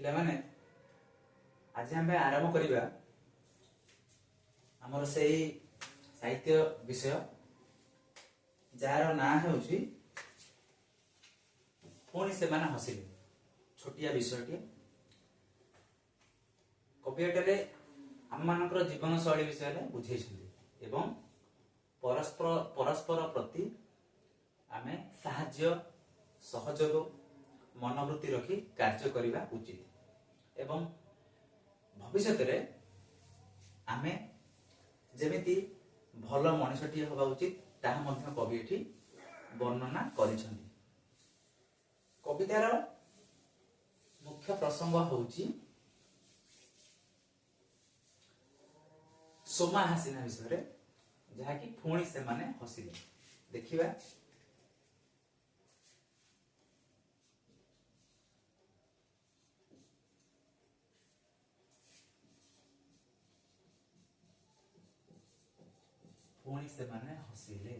ପିଲାମାନେ ଆଜି ଆମେ ଆରମ୍ଭ କରିବା ଆମର ସେଇ ସାହିତ୍ୟ ବିଷୟ ଯାହାର ନାଁ ହେଉଛି ପୁଣି ସେମାନେ ହସିଲେ। ଛୋଟିଆ ବିଷୟଟିଏ କବି ଏଠାରେ ଆମମାନଙ୍କର ଜୀବନ ଶୈଳୀ ବିଷୟରେ ବୁଝେଇଛନ୍ତି ଏବଂ ପରସ୍ପର ପ୍ରତି ଆମେ ସାହାଯ୍ୟ ସହଯୋଗ ମନୋବୃତ୍ତି ରଖି କାର୍ଯ୍ୟ କରିବା ଉଚିତ ଏବଂ ଭବିଷ୍ୟତରେ ଆମେ ଯେମିତି ଭଲ ମଣିଷଟିଏ ହେବା ଉଚିତ ତାହା ମଧ୍ୟ କବି ଏଠି ବର୍ଣ୍ଣନା କରିଛନ୍ତି। କବିତାର ମୁଖ୍ୟ ପ୍ରସଙ୍ଗ ହେଉଛି ସୋମା ହାସିନା ବିଷୟରେ, ଯାହାକି ପୁଣି ସେମାନେ ହସିଲେ। ଦେଖିବା ପୁଣି ସେମାନେ ହସିଲେ।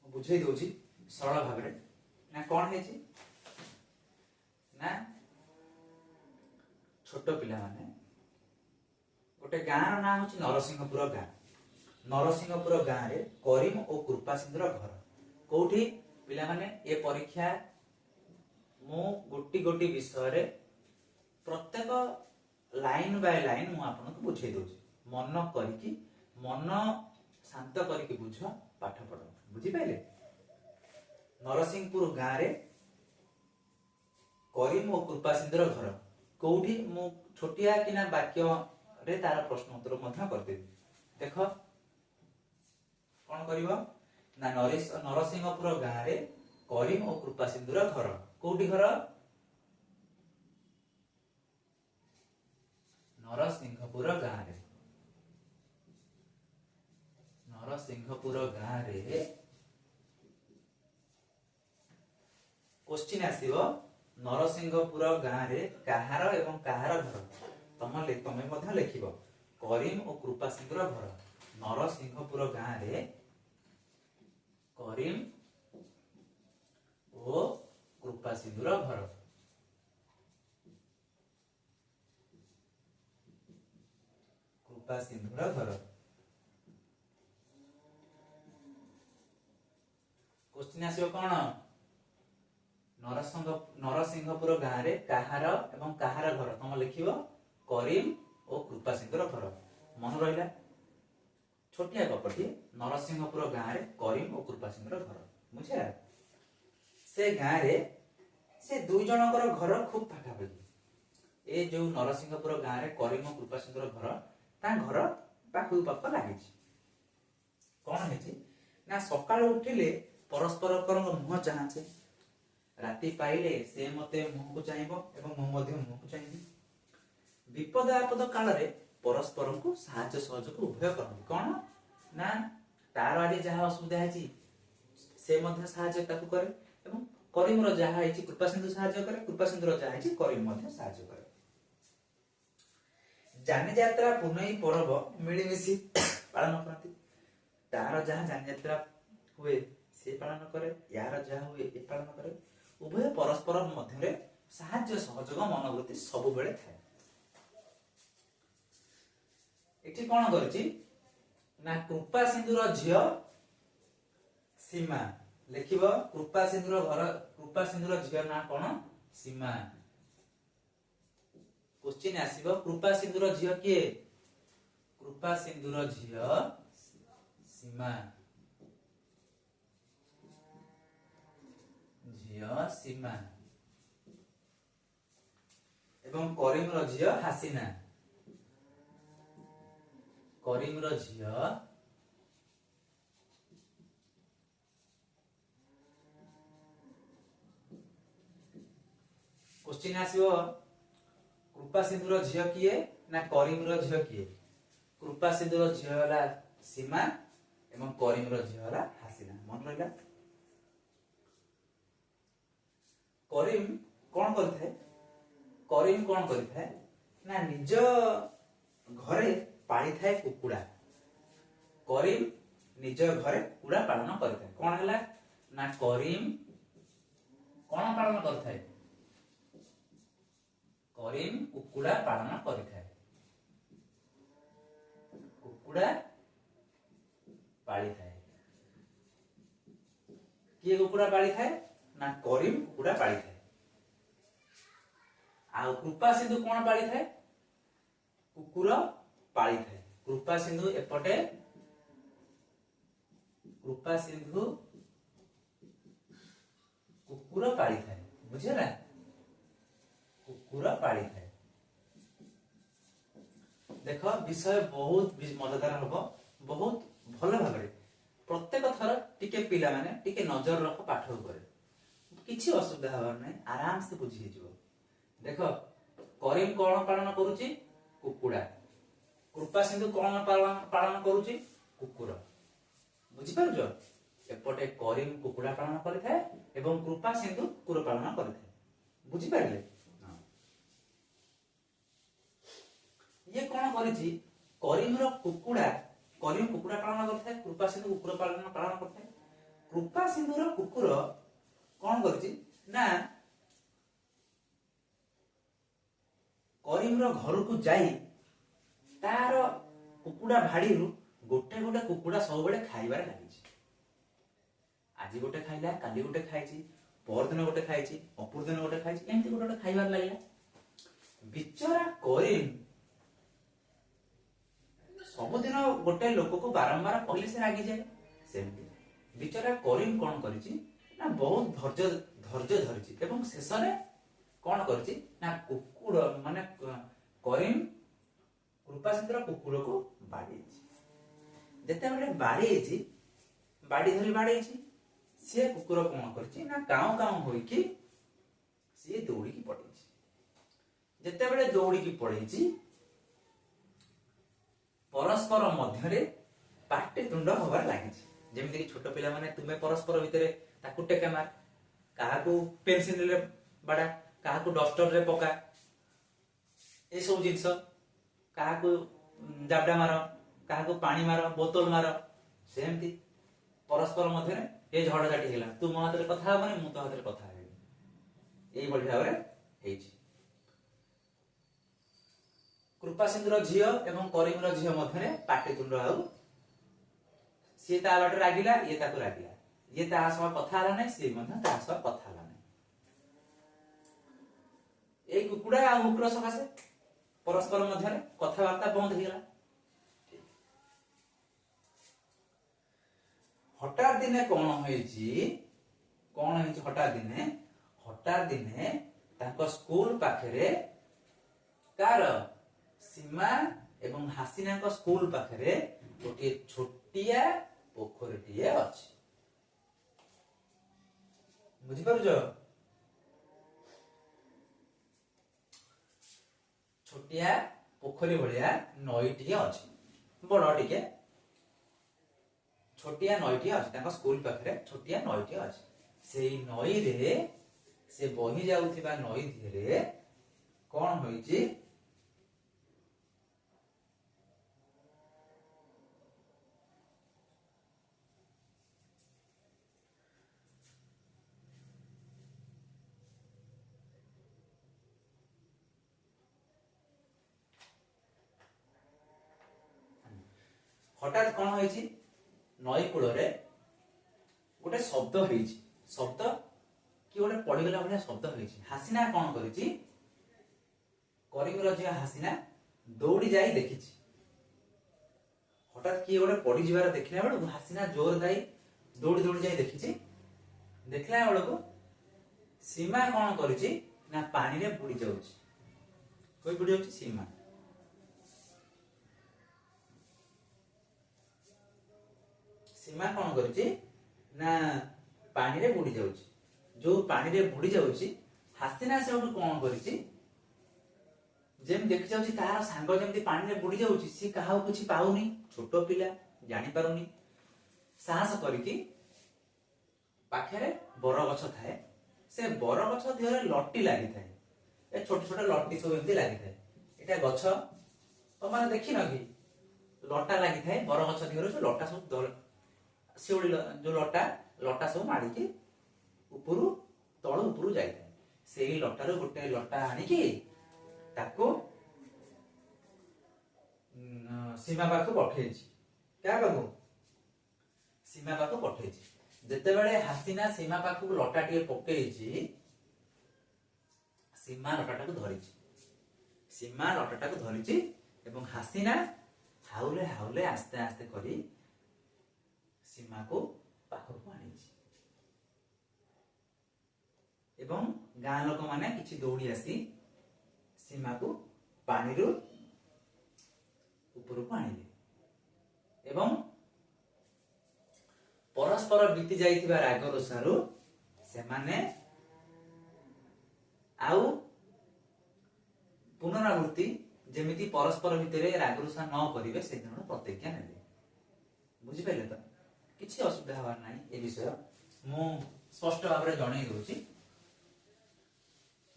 ବୁଝେଇ ଦଉଛି ସରଳ ଭାବରେ। ନା କଣ ହେଇଛି ନା ଛୋଟ ପିଲାମାନେ ଗୋଟେ ଗାଁର ନାଁ ହଉଛି ନରସିଂହପୁର ଗାଁ। ନରସିଂହପୁର ଗାଁରେ କରିମ ଓ କୃପା ସିନ୍ଧୁର ଘର। କୋଉଠି ପିଲାମାନେ ଏ ପରୀକ୍ଷା ମୁଁ ଗୋଟି ବିଷୟରେ ପ୍ରତ୍ୟେକ ଲାଇନ ବାଇ ଲାଇନ ମୁଁ ଆପଣଙ୍କୁ ବୁଝେଇ ଦଉଛି। ମନ ଶାନ୍ତ କରିକି ବୁଝ, ପାଠ ପଢ। ବୁଝିପାରିଲେ? ନରସିଂହପୁର ଗାଁରେ କରିମ ଓ କୃପା ସିନ୍ଧୁର ଘର। କୋଉଠି ମୁଁ ଛୋଟିଆ କିନା ବାକ୍ୟରେ ତାର ପ୍ରଶ୍ନ ଉତ୍ତର ମଧ୍ୟ କରିଦେବି। ଦେଖ କଣ କରିବ ନା ନରସିଂହପୁର ଗାଁରେ କରିମ ଓ କୃପା ସିନ୍ଧୁର ଘର। କୋଉଠି ଘର? ନରସିଂହପୁର ଗାଁରେ। ନରସିଂହପୁର ଗାଁରେ କ୍ୱେଶ୍ଚିନ୍ ଆସିବ, ନରସିଂହପୁର ଗାଁରେ କାହାର ଏବଂ କାହାର ଘର? ତମେ ମଧ୍ୟ ଲେଖିବ କରିମ ଓ କୃପା ସିନ୍ଧୁର ଘର। ନରସିଂହପୁର ଗାଁରେ କରିମ ଓ କୃପା ସିନ୍ଧୁର ଘର। କୃପା ସିନ୍ଧୁର ଘର। କ୍ୱେଶ୍ଚିନ୍ ଆସିବ କଣ? ନରସିଂହପୁର ଗାଁରେ କାହାର ଏବଂ କାହାର ଘର? ତମ ଲେଖିବ କରିମ ଓ କୃପା ସିନ୍ଧୁର ଘର। ମନେ ରହିଲା? ଛୋଟିଆ ଗପଟି। ନରସିଂହପୁର ଗାଁରେ କରିମ ଓ କୃପା ସିନ୍ଧୁର ଘର। ବୁଝିଲା? ସେ ଗାଁରେ ସେ ଦୁଇ ଜଣଙ୍କର ଘର ଖୁବ ପାଖାପାଖି। ଏ ଯୋଉ ନରସିଂହପୁର ଗାଁରେ କରିମ ଓ କୃପା ସିନ୍ଧୁର ଘର, ତା ଘର ପାଖକୁ ପାଖ ଲାଗିଛି। କଣ ହେଇଛି ନା ସକାଳୁ ଉଠିଲେ ପରସ୍ପରଙ୍କର ମୁହଁ ଚାହାଁଛେ। ରାତି ପାଇଲେ ସେ ମତେ ମୁହଁକୁ ଚାହିଁବ ଏବଂ ମୁଁ ମଧ୍ୟ ମୁହଁକୁ ଚାହିଁବି। ବିପଦ ଆପଦ କାଳରେ ପରସ୍ପରଙ୍କୁ ସାହାଯ୍ୟ ସହଯୋଗ ଉଭୟ କରନ୍ତି। କଣ ନା ତାର ଆଜି ଯାହା ଅସୁବିଧା ହେଇଛି ସେ ମଧ୍ୟ ସାହାଯ୍ୟ ତାକୁ କରେ ଏବଂ କରିମର ଯାହା ହେଇଛି କୃପା ସିନ୍ଧୁ ସାହାଯ୍ୟ କରେ, କୃପା ସିନ୍ଧୁର ଯାହା ହେଇଛି କରିମ ମଧ୍ୟ ସାହାଯ୍ୟ କରେ। ଯାନି ଯାତ୍ରା ପୁନେଇ ପରବ ମିଳିମିଶି ପାଳନ କରନ୍ତି। ତାର ଯାହା ଯାନି ଯାତ୍ରା ହୁଏ ସେ ପାଳନ କରେ, ୟାର ଯାହା ହୁଏ ଏ ପାଳନ କରେ। ଉଭୟ ପରସ୍ପର ମଧ୍ୟରେ ସାହାଯ୍ୟ ସହଯୋଗ ମନୋବୃତ୍ତି ସବୁବେଳେ ଥାଏ। ଏଠି କଣ କରିଛି ନା କୃପା ସିନ୍ଧୁର ଝିଅ ସୀମା। ଲେଖିବ କୃପା ସିନ୍ଧୁର ଘର, କୃପା ସିନ୍ଧୁର ଝିଅ ନାଁ କଣ? ସୀମା। କ୍ୱେଶ୍ଚିନ୍ ଆସିବ କୃପା ସିନ୍ଧୁର ଝିଅ କିଏ? କୃପା ସିନ୍ଧୁର ଝିଅ ସୀମା। ସୀମା ଏବଂ କରିମର ଝିଅ ହାସିନା। କରିମର ଝିଅ क्वेश्चन आसिबो कृपा सिंधुर झियो किए ना करीमर झियो किए? कृपा सिंधुर झियो हला सीमा एवं करीमर झियो हला हासिना। मन रहिला? करीम कोन करथे? करीम कोन करथे ना निज घरे पाली थाए कुकुड़ा। करीम निज घरे कुकुड़ा पालन करथाय कोन हला ना करीम कोन पालन करथाय करीम कुकुड़ा पालन करथाय कुकुड़ा पाली थाए किए कुकुड़ा पाली थाए ना करीम कुकुड़ा पाली थाए आ कृपा सिंधु कोन पाली थाए कुकुर पाली थाए कृपा सिंधु एपटे कृपा सिंधु कुकुर पाली थाए बुझे ना कुकुर पाली थाए देख विषय बहुत मजेदार हम बहुत भल भाव प्रत्येक थर टिके पिला माने टिके नजर रख पाठ ऊपर किछि असुविधा हबार नै आराम से बुझी जिवो देख करीम कोन पालन करूची कुकुड़ा कृपा सिंधु कोन पालन करूची कुकुर बुझी पारुजो एपटे करीम कुकुड़ा पालन करिथाय एवं कृपा सिंधु कुकुर पालन करिथाय बुझी पारले ये कोन करिची करीम रो कुकुड़ा करीम कुकुड़ा पालन करथाय कृपा सिंधु कुकुर पालन करथाय कृपा सिंधु रो कुकुर कोन करची ना करीम रो घर को जाई तार कुकुड़ा भाड़ी रु गोटे गोटे कुकुड़ा सब बेले खाइबार लागिची आज गोटे खाइला काली गोटे खाइची पर दिन गोटे खाइची अपुर दिन गोटे खाइची एंती गोटे गोटे खाइबार लागिला बिचरा करीम सब दिन गोटे लोक को बारंबार कहले से रागी जाए सेमती बिचरा करीम कोन करिची ना बहुत धैर्य धरिची एवं शेष रे कोन करिची ना कुकुड़ माने करीम कृपा सिंधुर कुकुड़ को बाड़ीची जेते बेले बाड़ीची बाड़ी धरी बाड़ीची से कुकुर कोन करिची ना काउ काउ होई कि से दौड़ी की पड़ीची जेते बेले दौड़ी की पड़ीची परस्पर मध्यरे पाटे तुंड होबार लागिची जेमिति कि छोट पिला माने तुमे परस्पर भितरे ताकू टेका मार काहाकू पेंसिल ले बडा काहाकू डस्टर रे पका ए सब जिंस काहाकू जाबडा मार काहाकू पानी मार बोतल मार सेमति परस्पर मध्यरे ए झगड़ा झाटी हेला तू मो हातरे कथा हबनी मु तो हातरे कथा हेबी एई बढी भाबरे हेची कृपा सिंधुर झियो एवं करीम झियो मध्यरे पाटे तुंड आउ सी ता बाटे रागिला ये ताकू रागिला ये ता सह कथा हला नै सी मध्य ता सह कथा हला नै ए कुकुड़ा आ कुकुर सकासे परस्पर मध्यरे कथा वार्ता बंद हिला हठात दिने कोन होईची हठात दिने ताको स्कूल पाखरे कार सीमा एवं हासिना को स्कूल पाखरे गोटे छोटिया पोखरीटिए अछि बुझी पारुजो छोटिया पोखरी भलिया नईटिए अछि बड़ टिके छोटिया नईटिए अछि ताको स्कूल पाखरे छोटिया नईटिए अछि सेई नई रे से बही जाउथिबा नई धीरे कोन होईची हठात कौन होईची नई कूल रे गोटे शब्द होईची शब्द कि गोटे पड़ीगला भाया शब्द होईची हासिना कौन करिची करीम रजिया हासिना दौड़ी जाई देखिची हठात कि गोटे पड़ी जिबार देखिला बेलू हासिना जोर दाई दौड़ी दौड़ी जाई देखिची देखला बेलू सीमा कौन करिची ना पानी रे बुड़ी जाउची कोई बुड़ी जाउची सीमा सीमा कौन करिची ना पानी रे बुड़ी जाउची जो पानी रे बुड़ी जाउची हासिना से कौन करिची जेम देखि जाउची तार सांग जेमति पानी रे बुड़ी जाउची सी काहा कुछ पाउनी छोटो पिला जानि पारुनी साहस करिकी पाखरे बर गछ थाए से बर गछ दिहरे लट्टी लागि थाए ए छोट छोट लट्टी सब एमति लागि थाए एटा गछ तो माने देखि न कि लट्टा लागि थाए बर गछ दिहरे से लट्टा सब ଶିଉଳି ଯୋଉ ଲଟା ଲଟା ସବୁ ମାଡ଼ିକି ଉପରୁ ତଳୁ ଉପରୁ ଯାଇଥାଏ। ସେଇ ଲଟାରୁ ଗୋଟେ ଲଟା ଆଣିକି ତାକୁ ସୀମା ପାଖକୁ ପଠେଇଛି। କାହା ପାଖକୁ? ସୀମା ପାଖକୁ ପଠେଇଛି। ଯେତେବେଳେ ହାସିନା ସୀମା ପାଖକୁ ଲଟାଟିଏ ପକେଇଛି, ସୀମା ଲଟାଟାକୁ ଧରିଛି। ସୀମା ଲଟାଟାକୁ ଧରିଛି ଏବଂ ହାସିନା ହାଉଲେ ହାଉଲେ ଆସ୍ତେ ଆସ୍ତେ କରି ସୀମାକୁ ପାଖକୁ ଆଣିଛି। ଏବଂ ଗାଁ ଲୋକମାନେ କିଛି ଦୌଡ଼ି ଆସି ସୀମାକୁ ପାଣିରୁ ଉପରକୁ ଆଣିଲେ ଏବଂ ପରସ୍ପର ବିତି ଯାଇଥିବା ରାଗ ରୁଷାରୁ ସେମାନେ ଆଉ ପୁନରାବୃତ୍ତି ଯେମିତି ପରସ୍ପର ଭିତରେ ରାଗ ରୁଷା ନ କରିବେ ସେଦିନ ପ୍ରତିଜ୍ଞା ନେଲେ। ବୁଝିପାରିଲେ ତ? କିଛି ଅସୁବିଧା ହବାର ନାହିଁ। ଏ ବିଷୟ ମୁଁ ସ୍ପଷ୍ଟ ଭାବରେ ଜଣେଇ ଦଉଛି।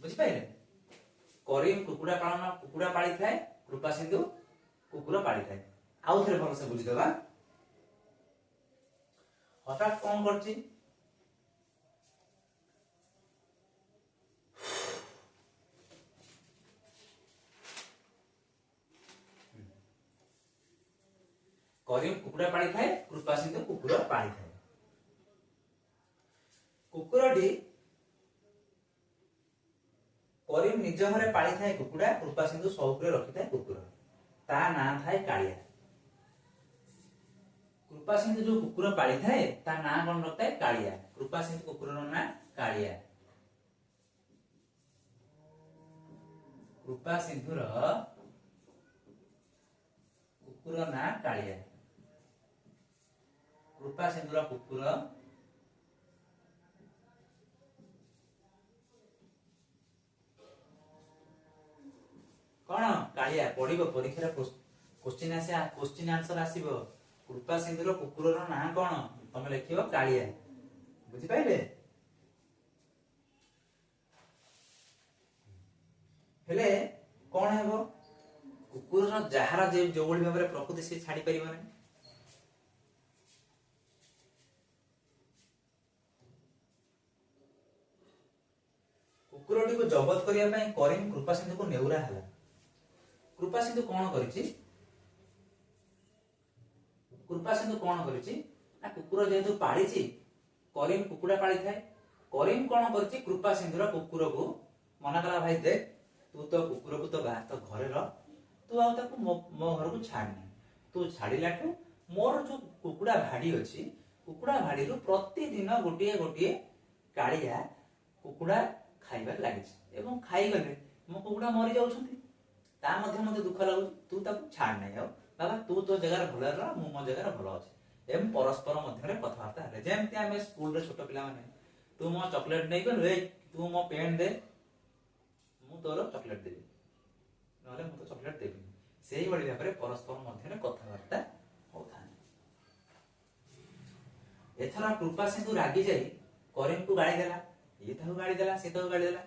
ବୁଝିପାରିଲେ? କରିମ୍ କୁକୁଡ଼ା ପାଳିଥାଏ, କୃପା ସିନ୍ଧୁ କୁକୁର ପାଳିଥାଏ। ଆଉ ଥରେ ଭଲସେ ବୁଝିଦବା। ହଠାତ୍ କଣ କରୁଛି? କରିମ୍ କୁକୁଡ଼ା ପାଳିଥାଏ, କୃପା ସିନ୍ଧୁ କୁକୁର ପାଳିଥାଏ। କୁକୁରଟି କରିମ୍ ନିଜ ଘରେ ପାଳିଥାଏ କୁକୁଡ଼ା, କୃପା ସିନ୍ଧୁ ସଉକରେ ରଖିଥାଏ କୁକୁର। ତା ନାଁ ଥାଏ କାଳିଆ। କୃପା ସିନ୍ଧୁ ଯୋଉ କୁକୁର ପାଳିଥାଏ ତା ନାଁ କଣ ରଖିଥାଏ? କାଳିଆ। କୃପା ସିନ୍ଧୁ କୁକୁରର ନାଁ କାଳିଆ। କୃପା ସିନ୍ଧୁର କୁକୁର ନାଁ କାଳିଆ। କୃପା ସିନ୍ଧୁର କୁକୁର କଣ? କାଳିଆ। ପଢିବ ପରୀକ୍ଷାରେ କୋଶ୍ଚିନ୍ ଆନ୍ସର ଆସିବ। କୃପା ସିନ୍ଧୁର କୁକୁରର ନାଁ କଣ? ତମେ ଲେଖିବ କାଳିଆ। ବୁଝିପାରିଲେ? ହେଲେ କଣ ହେବ? କୁକୁରର ଯାହାର ଯୋଉଭଳି ଭାବରେ ପ୍ରକୃତି ସେ ଛାଡି ପାରିବ ନାହିଁ। କୁକୁରଟିକୁ ଜବତ କରିବା ପାଇଁ କରିମ୍ କୃପା ସିନ୍ଧୁକୁ ନେଉରା ହେଲା। କୃପା ସିନ୍ଧୁ କଣ କରିଛି? ନା କୁକୁର ଯେହେତୁ ପାଳିଛି, କରିମ୍ କୁକୁଡ଼ା ପାଳିଥାଏ। କରିମ୍ କଣ କରିଛି? କୃପା ସିନ୍ଧୁର କୁକୁରକୁ ମନା କଲା, ଭାଇ ଦେଖ ତୁ ତ କୁକୁରକୁ ତ ଘରେ ରହ, ତୁ ଆଉ ତାକୁ ମୋ ଘରକୁ ଛାଡନି। ତୁ ଛାଡିଲାଠୁ ମୋର ଯୋଉ କୁକୁଡ଼ା ଭାଡି ଅଛି, କୁକୁଡ଼ା ଭାଡିରୁ ପ୍ରତିଦିନ ଗୋଟିଏ ଗୋଟିଏ କାଳିଆ କୁକୁଡ଼ା ଖାଇବାରେ ଲାଗିଛି ଏବଂ ଖାଇଗଲେ ମୋ କୁକୁଡ଼ା ମରି ଯାଉଛନ୍ତି। ତା ମଧ୍ୟ ମତେ ଦୁଃଖ ଲାଗୁଛି। ତୁ ତାକୁ ଛାଡ ନାହିଁ। ଆଉ ବାବା ତୁ ତୋ ଜାଗାରେ ଭଲରେ ରହ, ମୁଁ ମୋ ଜାଗାରେ ଭଲ ଅଛି। ଏବଂ ପରସ୍ପର ମଧ୍ୟରେ କଥାବାର୍ତ୍ତା ହେଲେ, ଯେମିତି ଆମେ ସ୍କୁଲରେ ଛୋଟ ପିଲାମାନେ, ତୁ ମୋ ଚକୋଲେଟ ନେଇଗଲୁ, ତୁ ମୋ ପେନ୍ ଦେ, ମୁଁ ତୋର ଚକୋଲେଟ ଦେବି, ନହେଲେ ମୁଁ ତ ଚକୋଲେଟ ଦେବିନି। ସେଇଭଳି ଭାବରେ ପରସ୍ପର ମଧ୍ୟରେ କଥାବାର୍ତ୍ତା ହଉଥାନ୍ତି। ଏଥର କୃପା ସିନ୍ଧୁ ରାଗି ଯାଇ କରିମ୍କୁ ଗାଳି ଦେଲା। ଇଏ ତାକୁ ଗାଳି ଦେଲା, ସେ ତାକୁ ଗାଳି ଦେଲା।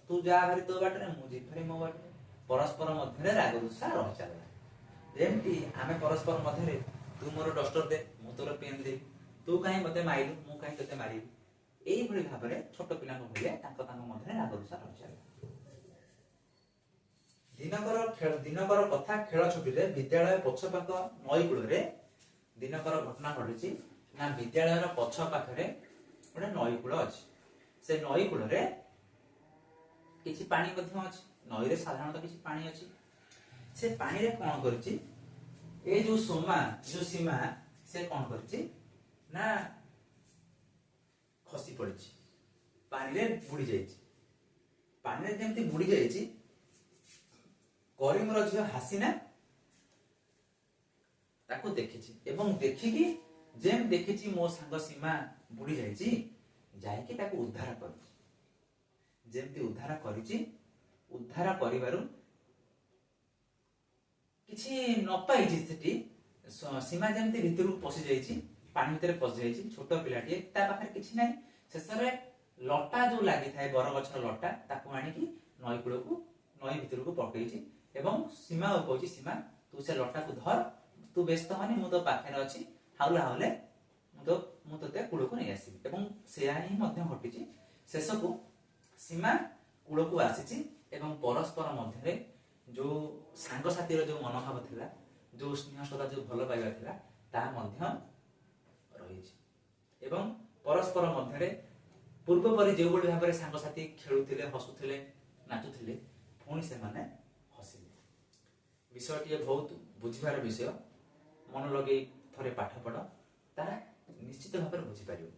ତୁ ଯା ଭାରି ତୋ ବାଟରେ, ମୁଁ ଯିବି ଭାରି ମୋ ବାଟରେ। ପରସ୍ପର ମଧ୍ୟରେ ରାଗ ରୁଷା ରହି ଚାଲିଲା। ଯେମିତି ଆମେ ପରସ୍ପର ମଧ୍ୟରେ, ତୁ ମୋର ଡଷ୍ଟର ଦେ, ମୁଁ ତୋର ପେନ୍ ଦେବି, ତୁ କାହିଁ ମତେ ମାରିଲୁ, ମୁଁ କାହିଁ ତତେ ମାରିବି, ଏଇଭଳି ଭାବରେ ଛୋଟ ପିଲାଙ୍କ ଭଳିଆ ତାଙ୍କ ମଧ୍ୟରେ ରାଗ ରୁଷା ରହି ଚାଲିଲା। ଦିନକର କଥା ଖେଳ ଛୁଟିରେ ବିଦ୍ୟାଳୟ ପଛପାଖ ନଈ କୂଳରେ ଦିନକର ଘଟଣା ଘଟିଛି। ନା ବିଦ୍ୟାଳୟର ପଛ ପାଖରେ ଗୋଟେ ନଈ କୂଳ ଅଛି। ସେ ନଈ କୂଳରେ କିଛି ପାଣି ମଧ୍ୟ ଅଛି। ନଈରେ ସାଧାରଣତଃ କିଛି ପାଣି ଅଛି। ସେ ପାଣିରେ କଣ କରିଛି? ଏଇ ଯୋଉ ସୀମା ସେ କଣ କରିଛି? ନା ଖସି ପଡିଛି, ପାଣିରେ ବୁଡି ଯାଇଛି। ପାଣିରେ ଯେମିତି ବୁଡି ଯାଇଛି, କରିମ୍ର ଝିଅ ହାସିନା ତାକୁ ଦେଖିଛି ଏବଂ ଦେଖିକି ଯେମିତି ଦେଖିଛି ମୋ ସାଙ୍ଗ ସୀମା ବୁଡି ଯାଇଛି, ଯାଇକି ତାକୁ ଉଦ୍ଧାର କରିଛି। ଯେମିତି ଉଦ୍ଧାର କରିଛି, ଉଦ୍ଧାର କରିବାରୁ କିଛି ନ ପାଇଛି, ସେଠି ସୀମା ଯେମିତି ଭିତରକୁ ପଶି ଯାଇଛି, ପାଣି ଭିତରେ ପଶି ଯାଇଛି। ଛୋଟ ପିଲାଟିଏ, ତା ପାଖରେ କିଛି ନାହିଁ। ଶେଷରେ ଲଟା ଯୋଉ ଲାଗିଥାଏ, ବରଗଛର ଲଟା, ତାକୁ ଆଣିକି ନଈ ଭିତରକୁ ପକେଇଛି ଏବଂ ସୀମାକୁ କହୁଛି, ସୀମା ତୁ ସେ ଲଟାକୁ ଧର, ତୁ ବ୍ୟସ୍ତ ହନି, ମୁଁ ତୋ ପାଖରେ ଅଛି, ହାଉଲେ ହାଉଲେ ମୁଁ ତତେ କୂଳକୁ ନେଇ ଆସିବି ଏବଂ ସେୟା ହିଁ ମଧ୍ୟ ଘଟିଛି। ଶେଷକୁ ସୀମା କୂଳକୁ ଆସିଛି ଏବଂ ପରସ୍ପର ମଧ୍ୟରେ ଯୋଉ ସାଙ୍ଗସାଥିର ଯୋଉ ମନୋଭାବ ଥିଲା, ଯୋଉ ସ୍ନେହ ଶ୍ରଦ୍ଧା, ଯୋଉ ଭଲ ପାଇବା ଥିଲା, ତାହା ମଧ୍ୟ ରହିଛି ଏବଂ ପରସ୍ପର ମଧ୍ୟରେ ପୂର୍ବ ପରି ଯେଉଁଭଳି ଭାବରେ ସାଙ୍ଗସାଥି ଖେଳୁଥିଲେ, ହସୁଥିଲେ, ନାଚୁଥିଲେ, ପୁଣି ସେମାନେ ହସିଲେ। ବିଷୟଟିଏ ବହୁତ ବୁଝିବାର ବିଷୟ। ମନ ଲଗେଇ ଥରେ ପାଠ ପଢ, ତାହା ନିଶ୍ଚିତ ଭାବରେ ବୁଝିପାରିବ।